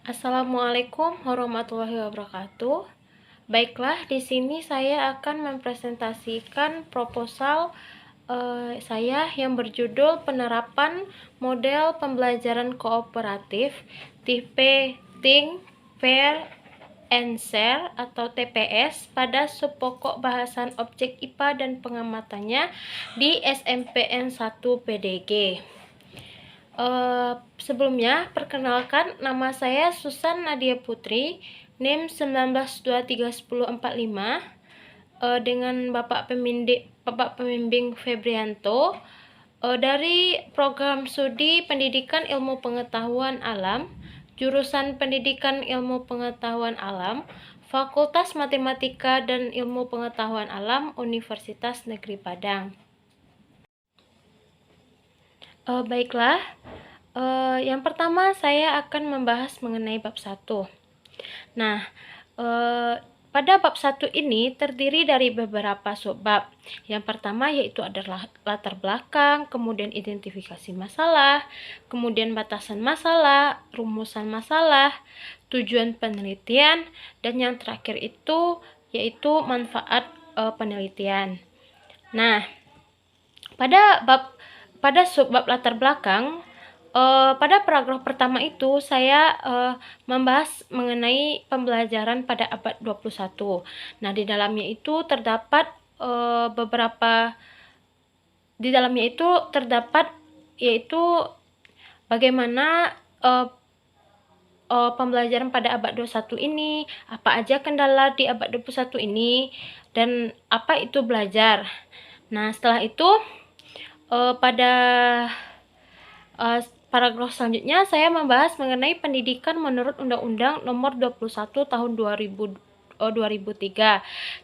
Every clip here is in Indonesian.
Assalamualaikum warahmatullahi wabarakatuh. Baiklah, di sini saya akan mempresentasikan proposal saya yang berjudul penerapan model pembelajaran kooperatif tipe Think, Pair, and Share atau TPS pada subpokok bahasan objek IPA dan pengamatannya di SMPN 1 PDG. Sebelumnya, perkenalkan, nama saya Susan Nadia Putri, NIM 19231045, dengan Bapak Pembimbing Febrianto, dari Program Studi Pendidikan Ilmu Pengetahuan Alam, jurusan Pendidikan Ilmu Pengetahuan Alam, Fakultas Matematika dan Ilmu Pengetahuan Alam, Universitas Negeri Padang. Baiklah, yang pertama saya akan membahas mengenai bab 1. Nah, pada bab 1 ini terdiri dari beberapa subbab. Yang pertama yaitu adalah latar belakang, kemudian identifikasi masalah, kemudian batasan masalah, rumusan masalah, tujuan penelitian, dan yang terakhir itu yaitu manfaat penelitian. Nah, pada subbab latar belakang, pada paragraf pertama itu saya membahas mengenai pembelajaran pada abad 21. Nah, di dalamnya itu terdapat yaitu bagaimana pembelajaran pada abad 21 ini, apa aja kendala di abad 21 ini, dan apa itu belajar. Nah, setelah itu pada paragraf selanjutnya saya membahas mengenai pendidikan menurut Undang-Undang Nomor 21 Tahun 2003.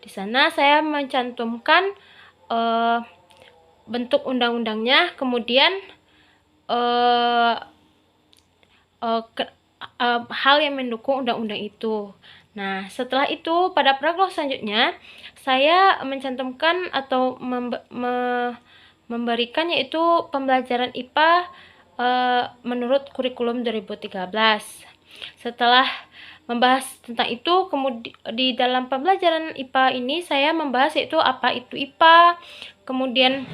Di sana saya mencantumkan bentuk undang-undangnya, kemudian hal yang mendukung undang-undang itu. Nah, setelah itu pada paragraf selanjutnya saya mencantumkan atau memberikan yaitu pembelajaran IPA menurut kurikulum 2013. Setelah membahas tentang itu, kemudian di dalam pembelajaran IPA ini saya membahas yaitu apa itu IPA, kemudian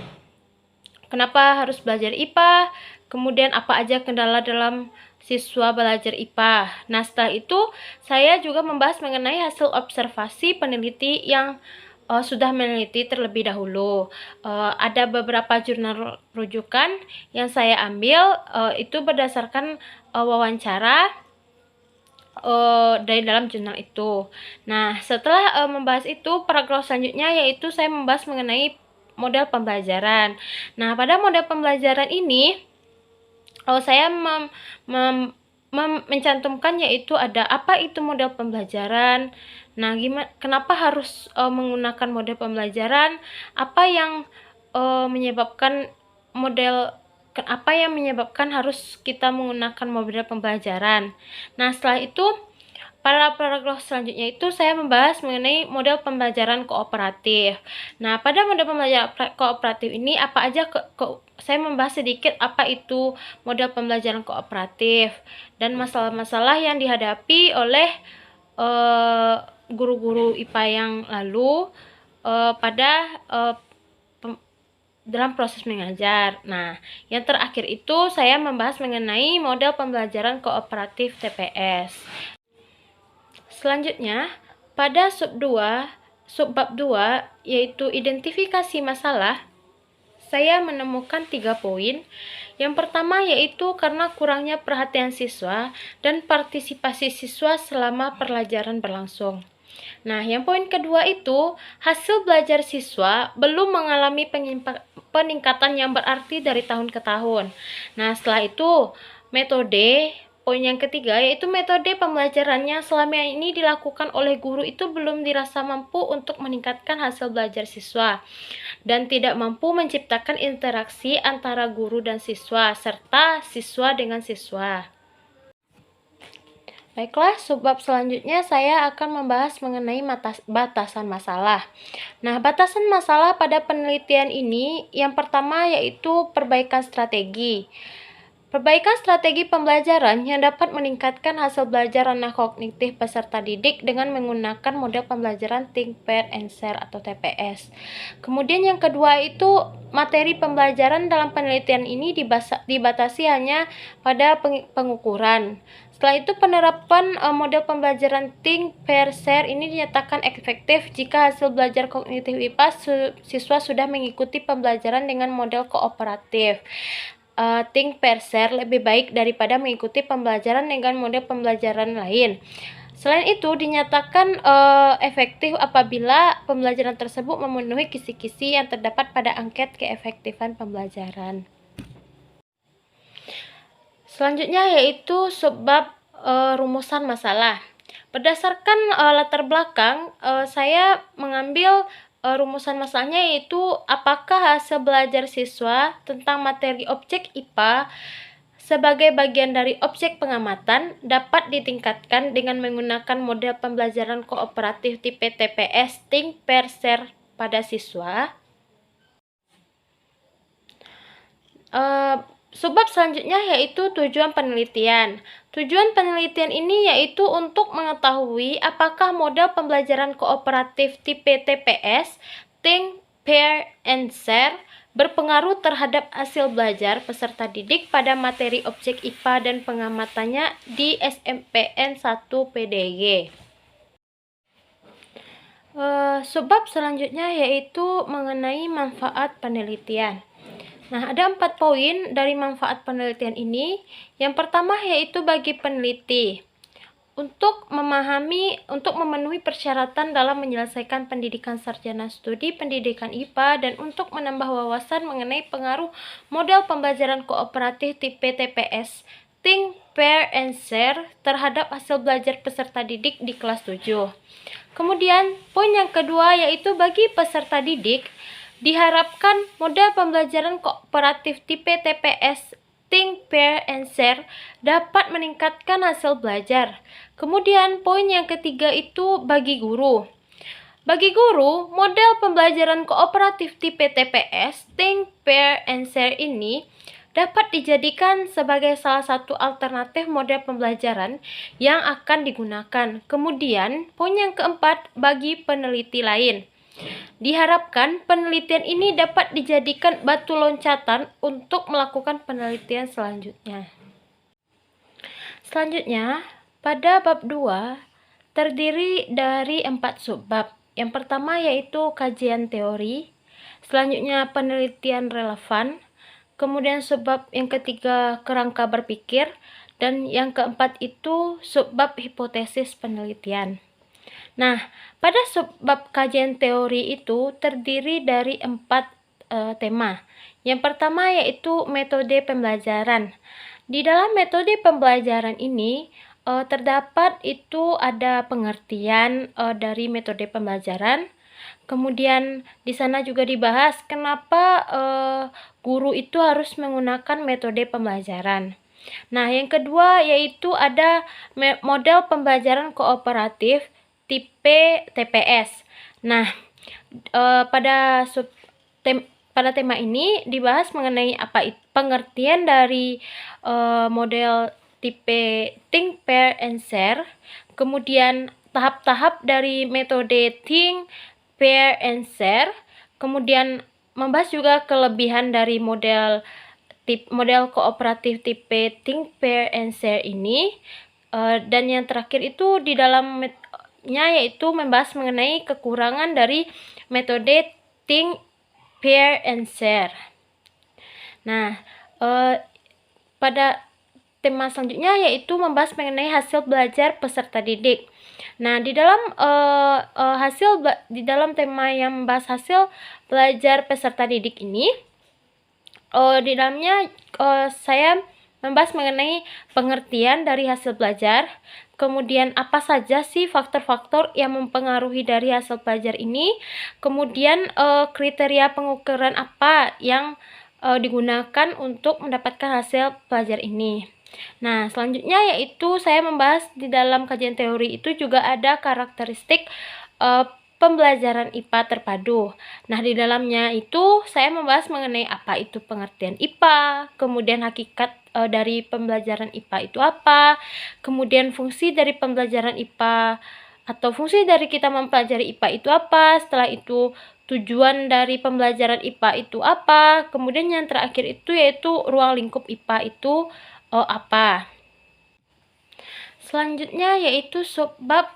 kenapa harus belajar IPA, kemudian apa aja kendala dalam siswa belajar IPA. Nah, setelah itu saya juga membahas mengenai hasil observasi peneliti yang sudah meneliti terlebih dahulu. Ada beberapa jurnal rujukan yang saya ambil, itu berdasarkan wawancara dari dalam jurnal itu. Nah, setelah membahas itu, paragraf selanjutnya yaitu saya membahas mengenai model pembelajaran. Nah, pada model pembelajaran ini saya mencantumkan yaitu ada apa itu model pembelajaran. Nah, kenapa harus menggunakan model pembelajaran? Apa yang menyebabkan harus kita menggunakan model pembelajaran? Nah, setelah itu pada paragraf selanjutnya itu saya membahas mengenai model pembelajaran kooperatif. Nah, pada model pembelajaran kooperatif ini apa aja saya membahas sedikit apa itu model pembelajaran kooperatif dan masalah-masalah yang dihadapi oleh guru-guru IPA yang lalu dalam proses mengajar. Nah, yang terakhir itu saya membahas mengenai model pembelajaran kooperatif TPS. Selanjutnya, pada subbab 2 yaitu identifikasi masalah, saya menemukan 3 poin. Yang pertama yaitu karena kurangnya perhatian siswa dan partisipasi siswa selama pelajaran berlangsung. Nah, yang poin kedua itu hasil belajar siswa belum mengalami peningkatan yang berarti dari tahun ke tahun. Nah, setelah itu poin yang ketiga yaitu metode pembelajarannya selama ini dilakukan oleh guru itu belum dirasa mampu untuk meningkatkan hasil belajar siswa dan tidak mampu menciptakan interaksi antara guru dan siswa serta siswa dengan siswa. Baiklah, subbab selanjutnya saya akan membahas mengenai batasan masalah. Nah, batasan masalah pada penelitian ini yang pertama yaitu perbaikan strategi. Perbaikan strategi pembelajaran yang dapat meningkatkan hasil belajar ranah kognitif peserta didik dengan menggunakan model pembelajaran Think, Pair, and Share atau TPS. Kemudian yang kedua itu materi pembelajaran dalam penelitian ini dibatasi hanya pada pengukuran. Setelah itu penerapan model pembelajaran Think, Pair, Share ini dinyatakan efektif jika hasil belajar kognitif IPA siswa sudah mengikuti pembelajaran dengan model kooperatif. Think, Pair, Share lebih baik daripada mengikuti pembelajaran dengan model pembelajaran lain. Selain itu, dinyatakan efektif apabila pembelajaran tersebut memenuhi kisi-kisi yang terdapat pada angket keefektifan pembelajaran. Selanjutnya yaitu subbab rumusan masalah. Berdasarkan latar belakang, saya mengambil rumusan masalahnya yaitu apakah hasil belajar siswa tentang materi objek IPA sebagai bagian dari objek pengamatan dapat ditingkatkan dengan menggunakan model pembelajaran kooperatif tipe TPS Think, Pair, Share pada siswa. Subbab selanjutnya yaitu tujuan penelitian. Tujuan penelitian ini yaitu untuk mengetahui apakah model pembelajaran kooperatif tipe TPS, Think, Pair, and Share berpengaruh terhadap hasil belajar peserta didik pada materi objek IPA dan pengamatannya di SMPN 1 PDG. Subbab selanjutnya yaitu mengenai manfaat penelitian. Nah, ada 4 poin dari manfaat penelitian ini. Yang pertama yaitu bagi peneliti untuk memenuhi persyaratan dalam menyelesaikan pendidikan sarjana studi pendidikan IPA dan untuk menambah wawasan mengenai pengaruh model pembelajaran kooperatif tipe TPS Think, Pair, and Share terhadap hasil belajar peserta didik di kelas 7. Kemudian, poin yang kedua yaitu bagi peserta didik diharapkan model pembelajaran kooperatif tipe TPS Think, Pair, and Share dapat meningkatkan hasil belajar. Kemudian poin yang ketiga itu bagi guru. Bagi guru, model pembelajaran kooperatif tipe TPS Think, Pair, and Share ini dapat dijadikan sebagai salah satu alternatif model pembelajaran yang akan digunakan. Kemudian poin yang keempat bagi peneliti lain. Diharapkan penelitian ini dapat dijadikan batu loncatan untuk melakukan penelitian selanjutnya. Selanjutnya, pada bab 2 terdiri dari 4 subbab. Yang pertama yaitu kajian teori, selanjutnya penelitian relevan, kemudian subbab yang ketiga kerangka berpikir, dan yang keempat itu subbab hipotesis penelitian. Nah, pada subbab kajian teori itu terdiri dari 4 tema. Yang pertama yaitu metode pembelajaran. Di dalam metode pembelajaran ini terdapat itu ada pengertian dari metode pembelajaran. Kemudian di sana juga dibahas kenapa guru itu harus menggunakan metode pembelajaran. Nah, yang kedua yaitu ada model pembelajaran kooperatif tipe TPS. Nah, pada tema ini dibahas mengenai pengertian dari model tipe Think, Pair, and Share, kemudian tahap-tahap dari metode Think, Pair, and Share, kemudian membahas juga kelebihan dari model kooperatif tipe Think, Pair, and Share ini, dan yang terakhir itu di dalam yaitu membahas mengenai kekurangan dari metode Think, Pair, and Share. Nah, pada tema selanjutnya yaitu membahas mengenai hasil belajar peserta didik. Nah, di dalam tema yang membahas hasil belajar peserta didik ini, di dalamnya saya membahas mengenai pengertian dari hasil belajar, kemudian apa saja sih faktor-faktor yang mempengaruhi dari hasil belajar ini, kemudian kriteria pengukuran apa yang digunakan untuk mendapatkan hasil belajar ini. Nah, selanjutnya yaitu saya membahas di dalam kajian teori itu juga ada karakteristik pembelajaran IPA terpadu. Nah, di dalamnya itu saya membahas mengenai apa itu pengertian IPA, kemudian hakikat dari pembelajaran IPA itu apa, kemudian fungsi dari pembelajaran IPA atau fungsi dari kita mempelajari IPA itu apa, setelah itu tujuan dari pembelajaran IPA itu apa, kemudian yang terakhir itu yaitu ruang lingkup IPA itu apa. Selanjutnya yaitu subbab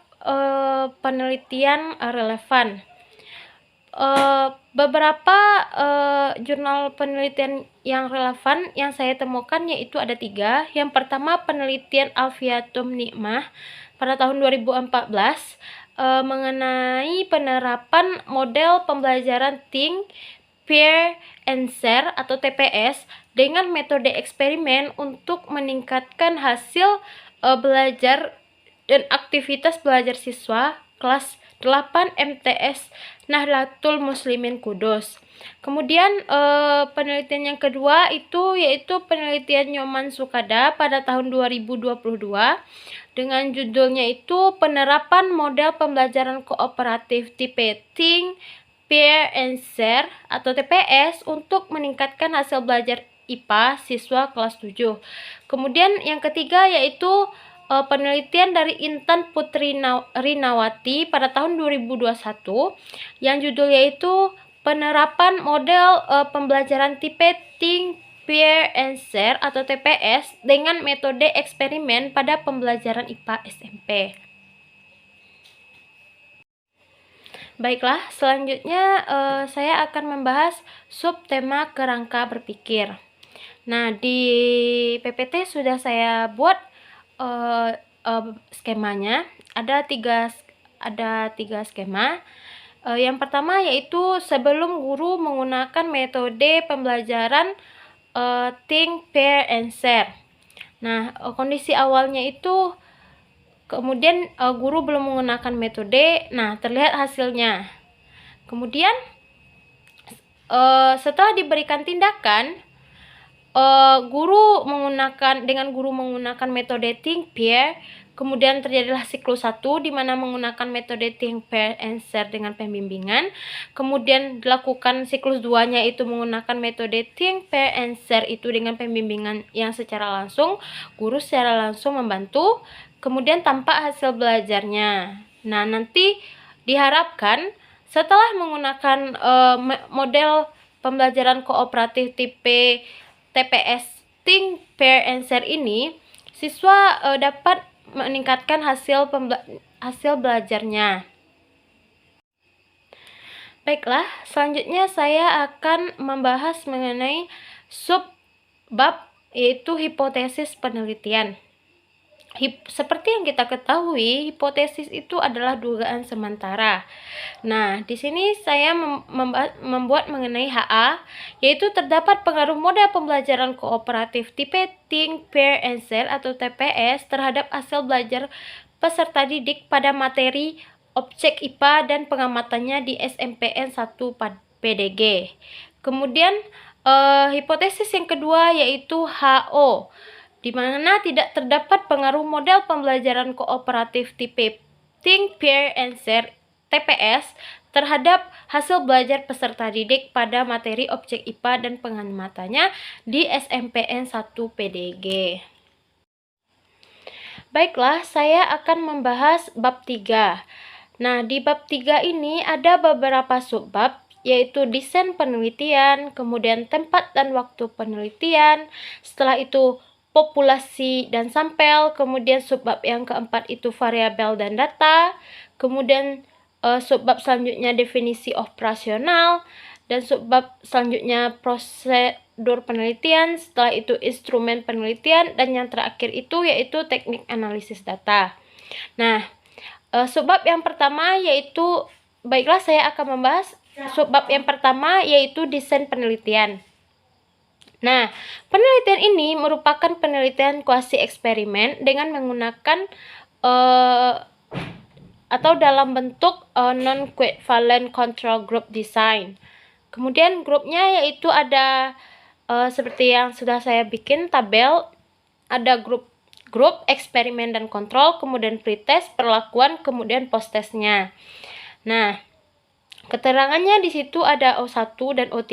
penelitian relevan. Beberapa jurnal penelitian yang relevan yang saya temukan yaitu ada 3. Yang pertama penelitian Alfiatum Nikmah pada tahun 2014 mengenai penerapan model pembelajaran Think, Pair, and Share atau TPS dengan metode eksperimen untuk meningkatkan hasil belajar dan aktivitas belajar siswa kelas 8 MTS Nahdlatul Muslimin Kudus. Kemudian penelitian yang kedua itu yaitu penelitian Nyoman Sukada pada tahun 2022 dengan judulnya itu penerapan model pembelajaran kooperatif tipe Think, Pair, and Share atau TPS untuk meningkatkan hasil belajar IPA siswa kelas 7. Kemudian yang ketiga yaitu penelitian dari Intan Putri Rinawati pada tahun 2021 yang judulnya itu penerapan model pembelajaran tipe Think, Pair, and Share atau TPS dengan metode eksperimen pada pembelajaran IPA SMP. Baiklah, selanjutnya saya akan membahas subtema kerangka berpikir. Nah, di PPT sudah saya buat skemanya. Ada tiga skema. Yang pertama yaitu sebelum guru menggunakan metode pembelajaran Think, Pair, and Share. Nah, kondisi awalnya itu kemudian guru belum menggunakan metode. Nah, terlihat hasilnya. Kemudian setelah diberikan tindakan, guru menggunakan metode Think, Pair, kemudian terjadilah siklus 1 di mana menggunakan metode Think, Pair, and Share dengan pembimbingan. Kemudian dilakukan siklus 2-nya itu menggunakan metode Think, Pair, and Share itu dengan pembimbingan yang secara langsung, guru secara langsung membantu. Kemudian tampak hasil belajarnya. Nah, nanti diharapkan setelah menggunakan model pembelajaran kooperatif tipe TPS Think, Pair, and Share ini, siswa dapat meningkatkan hasil belajarnya. Baiklah, selanjutnya saya akan membahas mengenai subbab yaitu hipotesis penelitian. Seperti yang kita ketahui, hipotesis itu adalah dugaan sementara. Nah, di sini saya membuat mengenai HA, yaitu terdapat pengaruh model pembelajaran kooperatif tipe Think, Pair, and Share atau TPS terhadap hasil belajar peserta didik pada materi objek IPA dan pengamatannya di SMPN 1 PDG. Kemudian hipotesis yang kedua yaitu HO, di mana tidak terdapat pengaruh model pembelajaran kooperatif tipe Think, Pair, and Share TPS terhadap hasil belajar peserta didik pada materi objek IPA dan pengamatannya di SMPN 1 PDG. Baiklah, saya akan membahas bab 3. Nah, di bab 3 ini ada beberapa subbab, yaitu desain penelitian, kemudian tempat dan waktu penelitian, setelah itu populasi dan sampel, kemudian subbab yang keempat itu variabel dan data, kemudian subbab selanjutnya definisi operasional, dan subbab selanjutnya prosedur penelitian, setelah itu instrumen penelitian, dan yang terakhir itu yaitu teknik analisis data. Nah, subbab yang pertama yaitu, baiklah saya akan membahas subbab yang pertama yaitu desain penelitian. Nah, penelitian ini merupakan penelitian kuasi eksperimen dengan menggunakan atau dalam bentuk non-equivalent control group design. Kemudian grupnya yaitu ada seperti yang sudah saya bikin tabel, ada grup eksperimen dan kontrol, kemudian pretest, perlakuan, kemudian post-testnya. Nah, keterangannya di situ ada O1 dan O3.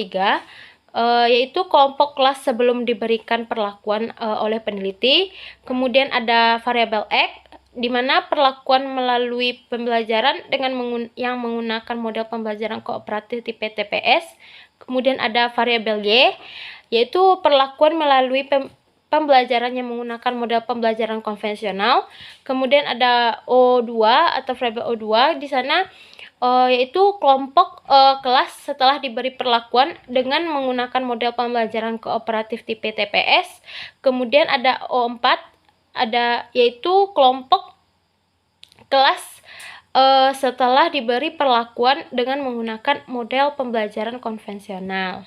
yaitu kelompok kelas sebelum diberikan perlakuan oleh peneliti. Kemudian ada variabel X, di mana perlakuan melalui pembelajaran dengan yang menggunakan model pembelajaran kooperatif tipe TPS. Kemudian ada variabel Y, yaitu perlakuan melalui pembelajaran yang menggunakan model pembelajaran konvensional. Kemudian ada O2 atau variabel O2, di sana yaitu kelompok kelas setelah diberi perlakuan dengan menggunakan model pembelajaran kooperatif tipe TPS. Kemudian ada O4, yaitu kelompok kelas setelah diberi perlakuan dengan menggunakan model pembelajaran konvensional.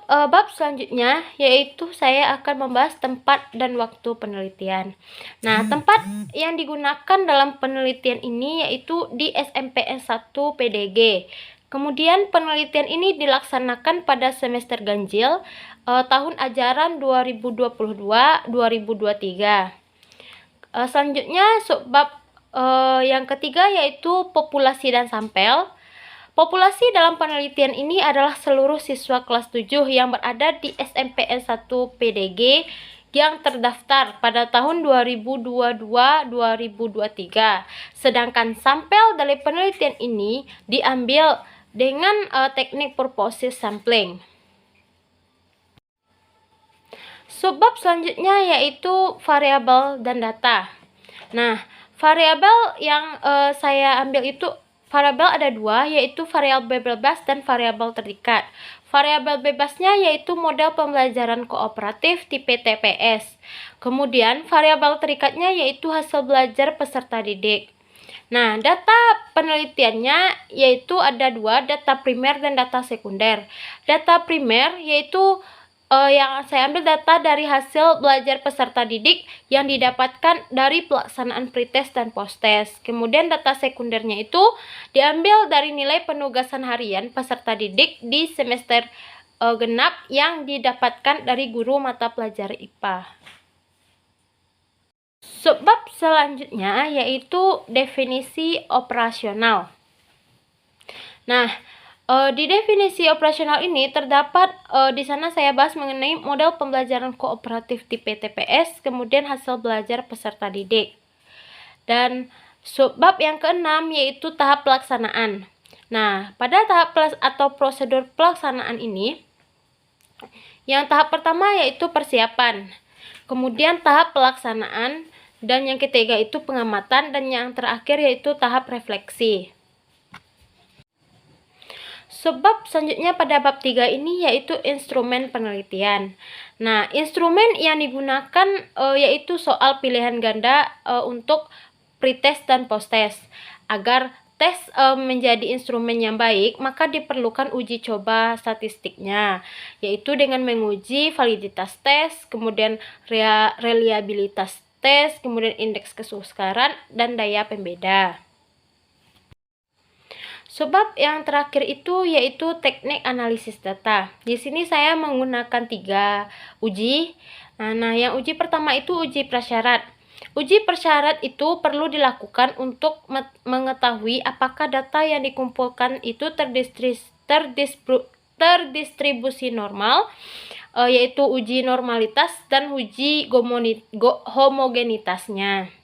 Bab selanjutnya yaitu saya akan membahas tempat dan waktu penelitian. Nah, tempat yang digunakan dalam penelitian ini yaitu di SMPN 1 PDG. Kemudian penelitian ini dilaksanakan pada semester ganjil tahun ajaran 2022-2023. Selanjutnya subbab yang ketiga yaitu populasi dan sampel. Populasi dalam penelitian ini adalah seluruh siswa kelas 7 yang berada di SMPN 1 PDG yang terdaftar pada tahun 2022-2023. Sedangkan sampel dari penelitian ini diambil dengan teknik purposive sampling. Subbab selanjutnya yaitu variabel dan data. Nah, variabel yang saya ambil itu variabel ada dua, yaitu variabel bebas dan variabel terikat. Variabel bebasnya yaitu model pembelajaran kooperatif tipe TPS. Kemudian variabel terikatnya yaitu hasil belajar peserta didik. Nah, data penelitiannya yaitu ada dua, data primer dan data sekunder. Data primer yaitu yang saya ambil data dari hasil belajar peserta didik yang didapatkan dari pelaksanaan pretest dan posttest. Kemudian data sekundernya itu diambil dari nilai penugasan harian peserta didik di semester genap yang didapatkan dari guru mata pelajaran IPA. Subbab selanjutnya yaitu definisi operasional. Nah, di definisi operasional ini terdapat di sana saya bahas mengenai model pembelajaran kooperatif tipe TPS, kemudian hasil belajar peserta didik. Dan subbab yang keenam yaitu tahap pelaksanaan. Nah, pada tahap atau prosedur pelaksanaan ini, yang tahap pertama yaitu persiapan, kemudian tahap pelaksanaan, dan yang ketiga itu pengamatan, dan yang terakhir yaitu tahap refleksi. Sebab selanjutnya pada bab 3 ini yaitu instrumen penelitian. Nah, instrumen yang digunakan yaitu soal pilihan ganda untuk pretest dan posttest. Agar tes menjadi instrumen yang baik, maka diperlukan uji coba statistiknya, yaitu dengan menguji validitas tes, kemudian reliabilitas tes, kemudian indeks kesukaran, dan daya pembeda. Sebab yang terakhir itu yaitu teknik analisis data. Di sini saya menggunakan 3 uji. Nah, yang uji pertama itu uji prasyarat. Uji prasyarat itu perlu dilakukan untuk mengetahui apakah data yang dikumpulkan itu terdistribusi normal, yaitu uji normalitas dan uji homogenitasnya.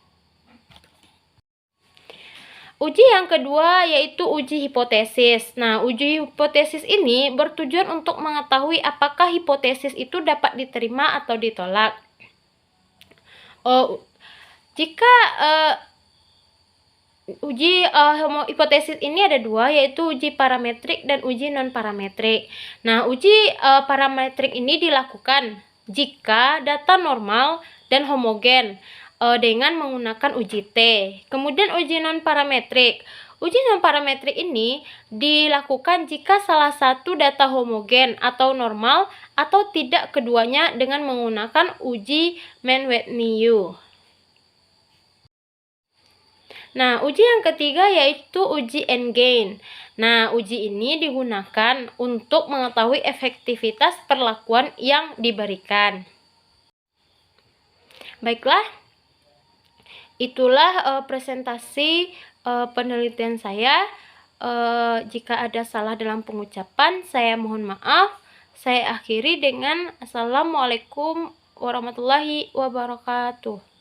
Uji yang kedua yaitu uji hipotesis. Nah, uji hipotesis ini bertujuan untuk mengetahui apakah hipotesis itu dapat diterima atau ditolak. Jika uji hipotesis ini ada dua, yaitu uji parametrik dan uji non-parametrik. Nah, uji parametrik ini dilakukan jika data normal dan homogen dengan menggunakan uji T. Kemudian uji non-parametrik. Uji non-parametrik ini dilakukan jika salah satu data homogen atau normal atau tidak keduanya dengan menggunakan uji Mann-Whitney. Nah, uji yang ketiga yaitu uji N-gain. Nah, uji ini digunakan untuk mengetahui efektivitas perlakuan yang diberikan. Baiklah, itulah presentasi penelitian saya. Jika ada salah dalam pengucapan, saya mohon maaf. Saya akhiri dengan Assalamualaikum warahmatullahi wabarakatuh.